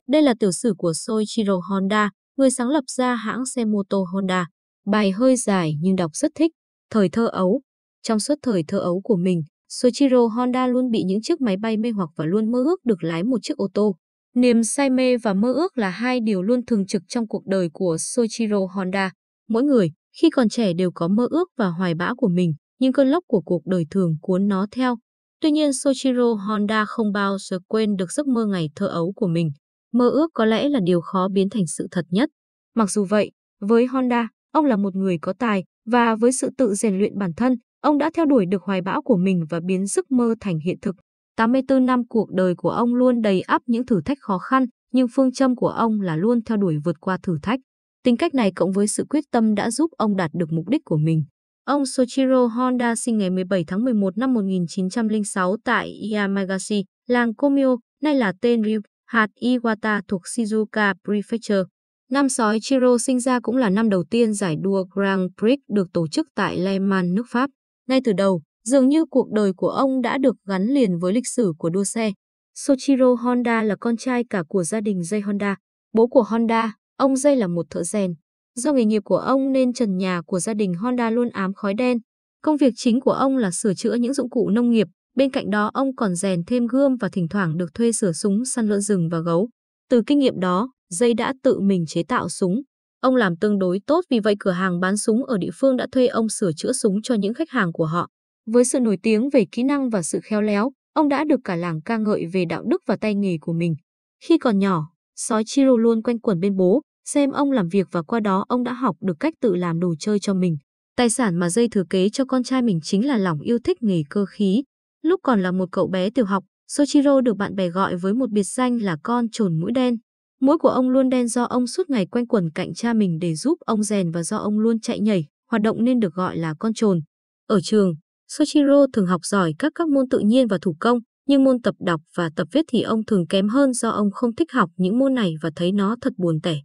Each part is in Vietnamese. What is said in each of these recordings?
Đây là tiểu sử của Soichiro Honda, người sáng lập ra hãng xe mô tô Honda. Bài hơi dài nhưng đọc rất thích. Thời thơ ấu. Trong suốt thời thơ ấu của mình, Soichiro Honda luôn bị những chiếc máy bay mê hoặc và luôn mơ ước được lái một chiếc ô tô. Niềm say mê và mơ ước là hai điều luôn thường trực trong cuộc đời của Soichiro Honda. Mỗi người, khi còn trẻ đều có mơ ước và hoài bão của mình, nhưng cơn lốc của cuộc đời thường cuốn nó theo. Tuy nhiên, Soichiro Honda không bao giờ quên được giấc mơ ngày thơ ấu của mình. Mơ ước có lẽ là điều khó biến thành sự thật nhất. Mặc dù vậy, với Honda, ông là một người có tài và với sự tự rèn luyện bản thân, ông đã theo đuổi được hoài bão của mình và biến giấc mơ thành hiện thực. 84 năm cuộc đời của ông luôn đầy ắp những thử thách khó khăn, nhưng phương châm của ông là luôn theo đuổi vượt qua thử thách. Tính cách này cộng với sự quyết tâm đã giúp ông đạt được mục đích của mình. Ông Soichiro Honda sinh ngày 17 tháng 11 năm 1906 tại Yamagashi, làng Komio, nay là tên Ryu, hạt Iwata thuộc Shizuoka Prefecture. Năm Soichiro sinh ra cũng là năm đầu tiên giải đua Grand Prix được tổ chức tại Le Mans, nước Pháp. Ngay từ đầu, dường như cuộc đời của ông đã được gắn liền với lịch sử của đua xe. Soichiro Honda là con trai cả của gia đình Jay Honda. Bố của Honda, ông Jay là một thợ rèn. Do nghề nghiệp của ông nên trần nhà của gia đình Honda luôn ám khói đen. Công việc chính của ông là sửa chữa những dụng cụ nông nghiệp. Bên cạnh đó ông còn rèn thêm gươm và thỉnh thoảng được thuê sửa súng săn lợn rừng và gấu. Từ kinh nghiệm đó, Jay đã tự mình chế tạo súng. Ông làm tương đối tốt, vì vậy cửa hàng bán súng ở địa phương đã thuê ông sửa chữa súng cho những khách hàng của họ. Với sự nổi tiếng về kỹ năng và sự khéo léo, ông đã được cả làng ca ngợi về đạo đức và tay nghề của mình. Khi còn nhỏ, Soichiro luôn quanh quẩn bên bố, xem ông làm việc và qua đó ông đã học được cách tự làm đồ chơi cho mình. Tài sản mà Jay thừa kế cho con trai mình chính là lòng yêu thích nghề cơ khí. Lúc còn là một cậu bé tiểu học, Soichiro được bạn bè gọi với một biệt danh là con trồn mũi đen. Mũi của ông luôn đen do ông suốt ngày quanh quẩn cạnh cha mình để giúp ông rèn và do ông luôn chạy nhảy, hoạt động nên được gọi là con trồn. Ở trường, Soichiro thường học giỏi các môn tự nhiên và thủ công, nhưng môn tập đọc và tập viết thì ông thường kém hơn do ông không thích học những môn này và thấy nó thật buồn tẻ.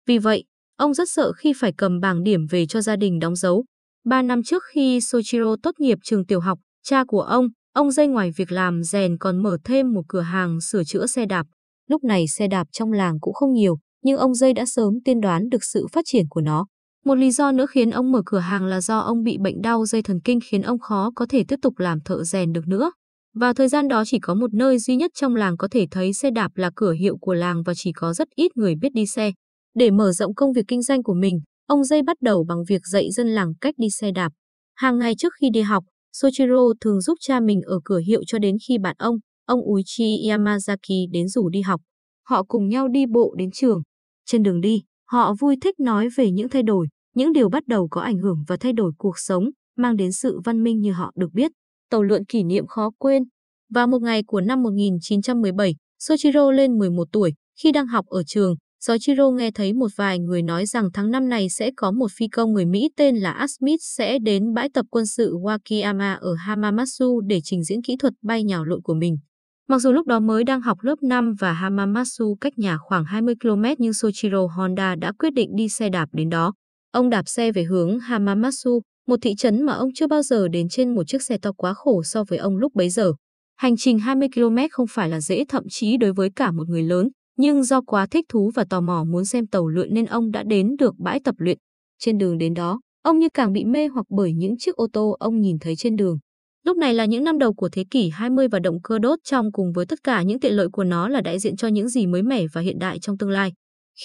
Vì vậy, ông rất sợ khi phải cầm bảng điểm về cho gia đình đóng dấu. 3 năm trước khi Soichiro tốt nghiệp trường tiểu học, cha của ông Jay ngoài việc làm rèn còn mở thêm một cửa hàng sửa chữa xe đạp. Lúc này xe đạp trong làng cũng không nhiều, nhưng ông Jay đã sớm tiên đoán được sự phát triển của nó. Một lý do nữa khiến ông mở cửa hàng là do ông bị bệnh đau dây thần kinh khiến ông khó có thể tiếp tục làm thợ rèn được nữa. Vào thời gian đó chỉ có một nơi duy nhất trong làng có thể thấy xe đạp là cửa hiệu của làng và chỉ có rất ít người biết đi xe. Để mở rộng công việc kinh doanh của mình, ông Jay bắt đầu bằng việc dạy dân làng cách đi xe đạp. Hàng ngày trước khi đi học, Soichiro thường giúp cha mình ở cửa hiệu cho đến khi bạn ông Uichi Yamazaki đến rủ đi học. Họ cùng nhau đi bộ đến trường. Trên đường đi, họ vui thích nói về những thay đổi, những điều bắt đầu có ảnh hưởng và thay đổi cuộc sống, mang đến sự văn minh như họ được biết. Tàu lượn kỷ niệm khó quên. Vào một ngày của năm 1917, Soichiro lên 11 tuổi, khi đang học ở trường, Soichiro nghe thấy một vài người nói rằng tháng năm này sẽ có một phi công người Mỹ tên là Art Smith sẽ đến bãi tập quân sự Wakayama ở Hamamatsu để trình diễn kỹ thuật bay nhào lộn của mình. Mặc dù lúc đó mới đang học lớp 5 và Hamamatsu cách nhà khoảng 20 km nhưng Soichiro Honda đã quyết định đi xe đạp đến đó. Ông đạp xe về hướng Hamamatsu, một thị trấn mà ông chưa bao giờ đến trên một chiếc xe to quá khổ so với ông lúc bấy giờ. Hành trình 20 km không phải là dễ thậm chí đối với cả một người lớn, nhưng do quá thích thú và tò mò muốn xem tàu lượn nên ông đã đến được bãi tập luyện. Trên đường đến đó, ông như càng bị mê hoặc bởi những chiếc ô tô ông nhìn thấy trên đường. Lúc này là những năm đầu của thế kỷ 20 và động cơ đốt trong cùng với tất cả những tiện lợi của nó là đại diện cho những gì mới mẻ và hiện đại trong tương lai.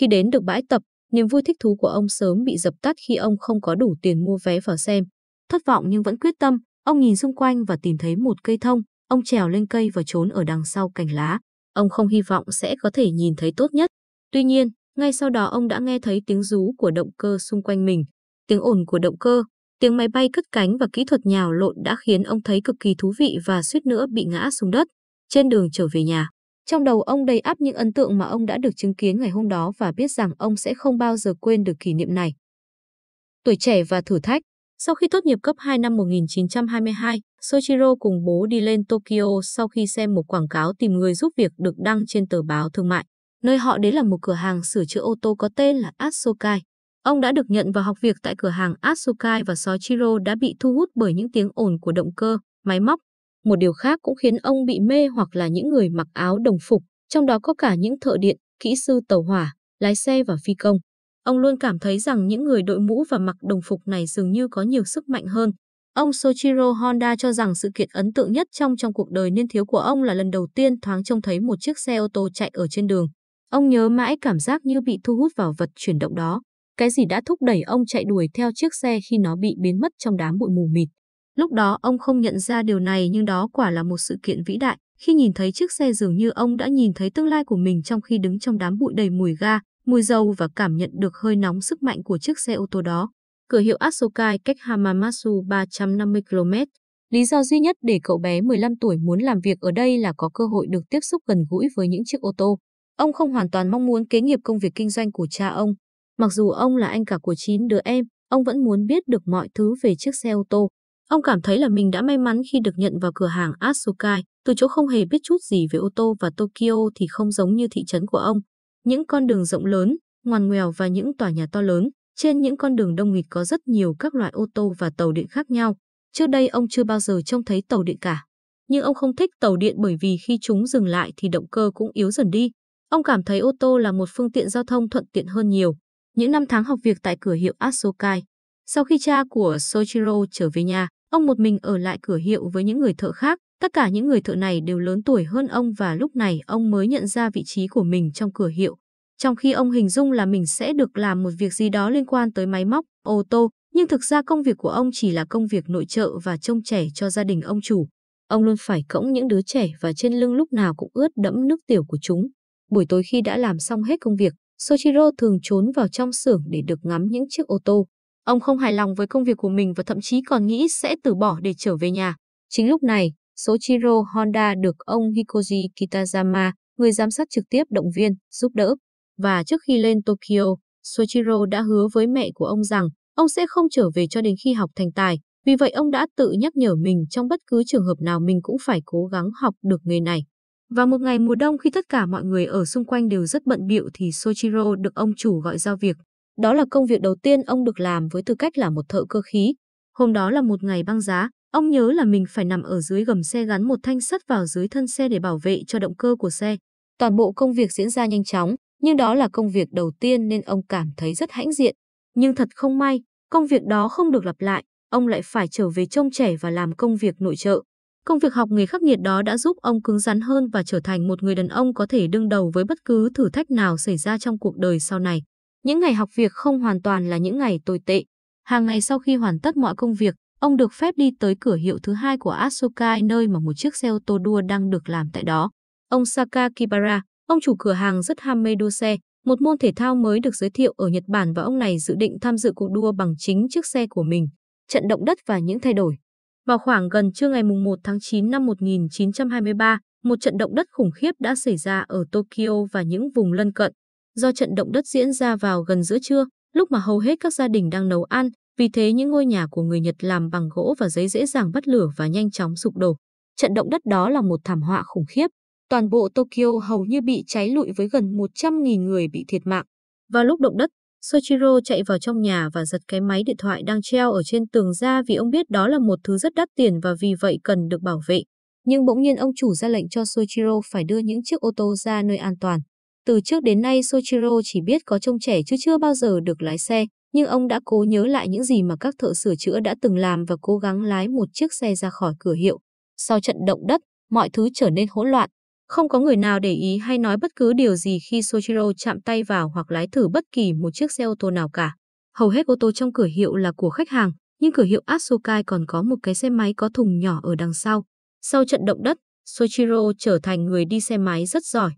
Khi đến được bãi tập, niềm vui thích thú của ông sớm bị dập tắt khi ông không có đủ tiền mua vé vào xem. Thất vọng nhưng vẫn quyết tâm, ông nhìn xung quanh và tìm thấy một cây thông, ông trèo lên cây và trốn ở đằng sau cành lá. Ông không hy vọng sẽ có thể nhìn thấy tốt nhất. Tuy nhiên, ngay sau đó ông đã nghe thấy tiếng rú của động cơ xung quanh mình. Tiếng ồn của động cơ, tiếng máy bay cất cánh và kỹ thuật nhào lộn đã khiến ông thấy cực kỳ thú vị và suýt nữa bị ngã xuống đất. Trên đường trở về nhà, trong đầu ông đầy ắp những ấn tượng mà ông đã được chứng kiến ngày hôm đó và biết rằng ông sẽ không bao giờ quên được kỷ niệm này. Tuổi trẻ và thử thách. Sau khi tốt nghiệp cấp 2 năm 1922, Soichiro cùng bố đi lên Tokyo sau khi xem một quảng cáo tìm người giúp việc được đăng trên tờ báo thương mại. Nơi họ đến là một cửa hàng sửa chữa ô tô có tên là Atsukai. Ông đã được nhận vào học việc tại cửa hàng Atsukai và Soichiro đã bị thu hút bởi những tiếng ồn của động cơ, máy móc. Một điều khác cũng khiến ông bị mê hoặc là những người mặc áo đồng phục, trong đó có cả những thợ điện, kỹ sư tàu hỏa, lái xe và phi công. Ông luôn cảm thấy rằng những người đội mũ và mặc đồng phục này dường như có nhiều sức mạnh hơn. Ông Soichiro Honda cho rằng sự kiện ấn tượng nhất trong cuộc đời niên thiếu của ông là lần đầu tiên thoáng trông thấy một chiếc xe ô tô chạy ở trên đường. Ông nhớ mãi cảm giác như bị thu hút vào vật chuyển động đó. Cái gì đã thúc đẩy ông chạy đuổi theo chiếc xe khi nó bị biến mất trong đám bụi mù mịt. Lúc đó ông không nhận ra điều này nhưng đó quả là một sự kiện vĩ đại. Khi nhìn thấy chiếc xe dường như ông đã nhìn thấy tương lai của mình trong khi đứng trong đám bụi đầy mùi ga, mùi dầu và cảm nhận được hơi nóng sức mạnh của chiếc xe ô tô đó. Cửa hiệu Asokai cách Hamamatsu 350 km. Lý do duy nhất để cậu bé 15 tuổi muốn làm việc ở đây là có cơ hội được tiếp xúc gần gũi với những chiếc ô tô. Ông không hoàn toàn mong muốn kế nghiệp công việc kinh doanh của cha ông. Mặc dù ông là anh cả của 9 đứa em, ông vẫn muốn biết được mọi thứ về chiếc xe ô tô. Ông cảm thấy là mình đã may mắn khi được nhận vào cửa hàng Asokai, từ chỗ không hề biết chút gì về ô tô, và Tokyo thì không giống như thị trấn của ông. Những con đường rộng lớn, ngoằn ngoèo và những tòa nhà to lớn. Trên những con đường đông nghịt có rất nhiều các loại ô tô và tàu điện khác nhau. Trước đây ông chưa bao giờ trông thấy tàu điện cả. Nhưng ông không thích tàu điện bởi vì khi chúng dừng lại thì động cơ cũng yếu dần đi. Ông cảm thấy ô tô là một phương tiện giao thông thuận tiện hơn nhiều. Những năm tháng học việc tại cửa hiệu Asokai. Sau khi cha của Soichiro trở về nhà, ông một mình ở lại cửa hiệu với những người thợ khác. Tất cả những người thợ này đều lớn tuổi hơn ông và lúc này ông mới nhận ra vị trí của mình trong cửa hiệu. Trong khi ông hình dung là mình sẽ được làm một việc gì đó liên quan tới máy móc, ô tô, nhưng thực ra công việc của ông chỉ là công việc nội trợ và trông trẻ cho gia đình ông chủ. Ông luôn phải cõng những đứa trẻ và trên lưng lúc nào cũng ướt đẫm nước tiểu của chúng. Buổi tối khi đã làm xong hết công việc, Soichiro thường trốn vào trong xưởng để được ngắm những chiếc ô tô. Ông không hài lòng với công việc của mình và thậm chí còn nghĩ sẽ từ bỏ để trở về nhà. Chính lúc này, Soichiro Honda được ông Hikoji Kitazama, người giám sát trực tiếp, động viên, giúp đỡ. Và trước khi lên Tokyo, Soichiro đã hứa với mẹ của ông rằng ông sẽ không trở về cho đến khi học thành tài. Vì vậy ông đã tự nhắc nhở mình trong bất cứ trường hợp nào mình cũng phải cố gắng học được nghề này. Vào một ngày mùa đông khi tất cả mọi người ở xung quanh đều rất bận bịu thì Soichiro được ông chủ gọi giao việc. Đó là công việc đầu tiên ông được làm với tư cách là một thợ cơ khí. Hôm đó là một ngày băng giá, ông nhớ là mình phải nằm ở dưới gầm xe gắn một thanh sắt vào dưới thân xe để bảo vệ cho động cơ của xe. Toàn bộ công việc diễn ra nhanh chóng, nhưng đó là công việc đầu tiên nên ông cảm thấy rất hãnh diện. Nhưng thật không may, công việc đó không được lặp lại, ông lại phải trở về trông trẻ và làm công việc nội trợ. Công việc học nghề khắc nghiệt đó đã giúp ông cứng rắn hơn và trở thành một người đàn ông có thể đương đầu với bất cứ thử thách nào xảy ra trong cuộc đời sau này. Những ngày học việc không hoàn toàn là những ngày tồi tệ. Hàng ngày sau khi hoàn tất mọi công việc, ông được phép đi tới cửa hiệu thứ hai của Asokai nơi mà một chiếc xe ô tô đua đang được làm tại đó. Ông Sakakibara, ông chủ cửa hàng rất ham mê đua xe, một môn thể thao mới được giới thiệu ở Nhật Bản và ông này dự định tham dự cuộc đua bằng chính chiếc xe của mình. Trận động đất và những thay đổi. Vào khoảng gần trưa ngày 1 tháng 9 năm 1923, một trận động đất khủng khiếp đã xảy ra ở Tokyo và những vùng lân cận. Do trận động đất diễn ra vào gần giữa trưa, lúc mà hầu hết các gia đình đang nấu ăn, vì thế những ngôi nhà của người Nhật làm bằng gỗ và giấy dễ dàng bắt lửa và nhanh chóng sụp đổ. Trận động đất đó là một thảm họa khủng khiếp. Toàn bộ Tokyo hầu như bị cháy lụi với gần 100.000 người bị thiệt mạng. Vào lúc động đất, Soichiro chạy vào trong nhà và giật cái máy điện thoại đang treo ở trên tường ra vì ông biết đó là một thứ rất đắt tiền và vì vậy cần được bảo vệ. Nhưng bỗng nhiên ông chủ ra lệnh cho Soichiro phải đưa những chiếc ô tô ra nơi an toàn. Từ trước đến nay Soichiro chỉ biết có trông trẻ chứ chưa bao giờ được lái xe, nhưng ông đã cố nhớ lại những gì mà các thợ sửa chữa đã từng làm và cố gắng lái một chiếc xe ra khỏi cửa hiệu. Sau trận động đất, mọi thứ trở nên hỗn loạn. Không có người nào để ý hay nói bất cứ điều gì khi Soichiro chạm tay vào hoặc lái thử bất kỳ một chiếc xe ô tô nào cả. Hầu hết ô tô trong cửa hiệu là của khách hàng, nhưng cửa hiệu Asokai còn có một cái xe máy có thùng nhỏ ở đằng sau. Sau trận động đất, Soichiro trở thành người đi xe máy rất giỏi.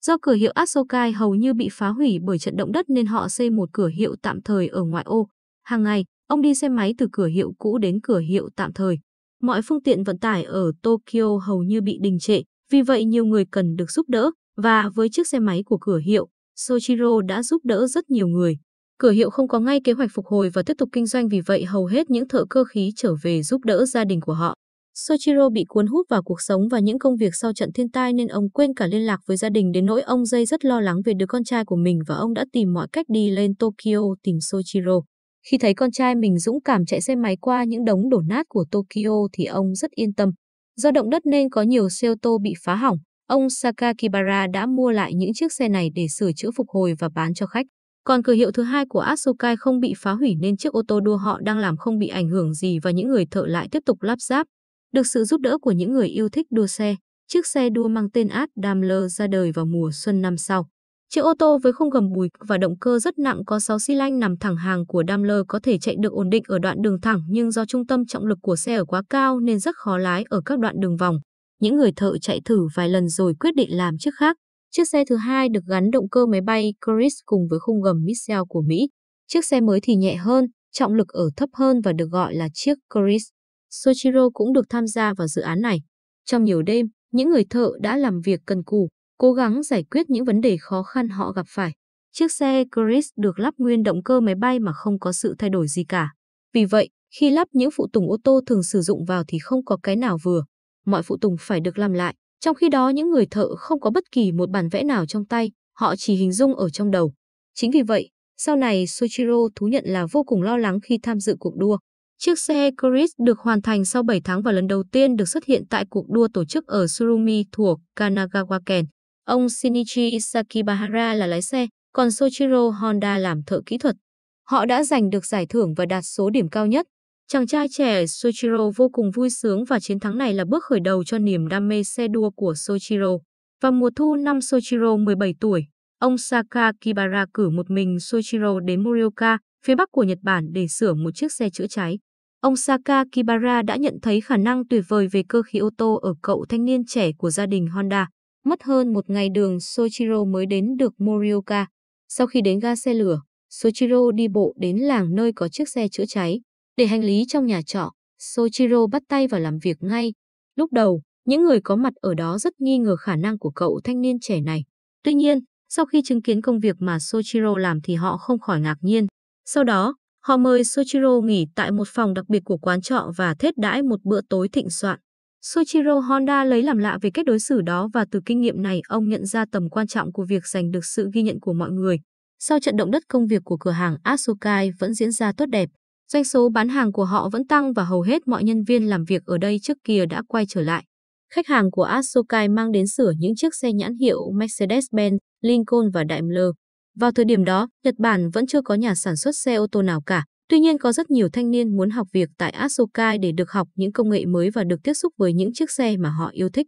Do cửa hiệu Asokai hầu như bị phá hủy bởi trận động đất nên họ xây một cửa hiệu tạm thời ở ngoại ô. Hàng ngày, ông đi xe máy từ cửa hiệu cũ đến cửa hiệu tạm thời. Mọi phương tiện vận tải ở Tokyo hầu như bị đình trệ, vì vậy nhiều người cần được giúp đỡ, và với chiếc xe máy của cửa hiệu, Soichiro đã giúp đỡ rất nhiều người. Cửa hiệu không có ngay kế hoạch phục hồi và tiếp tục kinh doanh, vì vậy hầu hết những thợ cơ khí trở về giúp đỡ gia đình của họ. Soichiro bị cuốn hút vào cuộc sống và những công việc sau trận thiên tai nên ông quên cả liên lạc với gia đình, đến nỗi ông Jay rất lo lắng về đứa con trai của mình và ông đã tìm mọi cách đi lên Tokyo tìm Soichiro. Khi thấy con trai mình dũng cảm chạy xe máy qua những đống đổ nát của Tokyo thì ông rất yên tâm. Do động đất nên có nhiều xe ô tô bị phá hỏng, Ông Sakakibara đã mua lại những chiếc xe này để sửa chữa phục hồi và bán cho khách. Còn cửa hiệu thứ hai của Asukai không bị phá hủy nên chiếc ô tô đua họ đang làm không bị ảnh hưởng gì và những người thợ lại tiếp tục lắp ráp. Được sự giúp đỡ của những người yêu thích đua xe, chiếc xe đua mang tên Ad Daimler ra đời vào mùa xuân năm sau. Chiếc ô tô với khung gầm bùi và động cơ rất nặng có 6 xi lanh nằm thẳng hàng của Daimler có thể chạy được ổn định ở đoạn đường thẳng nhưng do trung tâm trọng lực của xe ở quá cao nên rất khó lái ở các đoạn đường vòng. Những người thợ chạy thử vài lần rồi quyết định làm chiếc khác. Chiếc xe thứ hai được gắn động cơ máy bay Coris cùng với khung gầm Mitchell của Mỹ. Chiếc xe mới thì nhẹ hơn, trọng lực ở thấp hơn và được gọi là chiếc Coris. Soichiro cũng được tham gia vào dự án này. Trong nhiều đêm, những người thợ đã làm việc cần cù, cố gắng giải quyết những vấn đề khó khăn họ gặp phải. Chiếc xe Coris được lắp nguyên động cơ máy bay mà không có sự thay đổi gì cả. Vì vậy, khi lắp những phụ tùng ô tô thường sử dụng vào thì không có cái nào vừa. Mọi phụ tùng phải được làm lại. Trong khi đó những người thợ không có bất kỳ một bản vẽ nào trong tay, họ chỉ hình dung ở trong đầu. Chính vì vậy, sau này Soichiro thú nhận là vô cùng lo lắng khi tham dự cuộc đua. Chiếc xe Coris được hoàn thành sau 7 tháng và lần đầu tiên được xuất hiện tại cuộc đua tổ chức ở Tsurumi thuộc Kanagawa-ken. Ông Shinichi Sakibahara là lái xe, còn Soichiro Honda làm thợ kỹ thuật. Họ đã giành được giải thưởng và đạt số điểm cao nhất. Chàng trai trẻ Soichiro vô cùng vui sướng và chiến thắng này là bước khởi đầu cho niềm đam mê xe đua của Soichiro. Vào mùa thu năm Soichiro 17 tuổi, ông Sakakibara cử một mình Soichiro đến Morioka, phía bắc của Nhật Bản để sửa một chiếc xe chữa cháy. Ông Sakakibara đã nhận thấy khả năng tuyệt vời về cơ khí ô tô ở cậu thanh niên trẻ của gia đình Honda. Mất hơn một ngày đường Soichiro mới đến được Morioka. Sau khi đến ga xe lửa, Soichiro đi bộ đến làng nơi có chiếc xe chữa cháy. Để hành lý trong nhà trọ, Soichiro bắt tay vào làm việc ngay. Lúc đầu, những người có mặt ở đó rất nghi ngờ khả năng của cậu thanh niên trẻ này. Tuy nhiên, sau khi chứng kiến công việc mà Soichiro làm thì họ không khỏi ngạc nhiên. Sau đó, họ mời Soichiro nghỉ tại một phòng đặc biệt của quán trọ và thết đãi một bữa tối thịnh soạn. Soichiro Honda lấy làm lạ về cách đối xử đó và từ kinh nghiệm này ông nhận ra tầm quan trọng của việc giành được sự ghi nhận của mọi người. Sau trận động đất công việc của cửa hàng Asukai vẫn diễn ra tốt đẹp. Doanh số bán hàng của họ vẫn tăng và hầu hết mọi nhân viên làm việc ở đây trước kia đã quay trở lại. Khách hàng của Asukai mang đến sửa những chiếc xe nhãn hiệu Mercedes-Benz, Lincoln và Daimler. Vào thời điểm đó, Nhật Bản vẫn chưa có nhà sản xuất xe ô tô nào cả. Tuy nhiên có rất nhiều thanh niên muốn học việc tại Asukai để được học những công nghệ mới và được tiếp xúc với những chiếc xe mà họ yêu thích.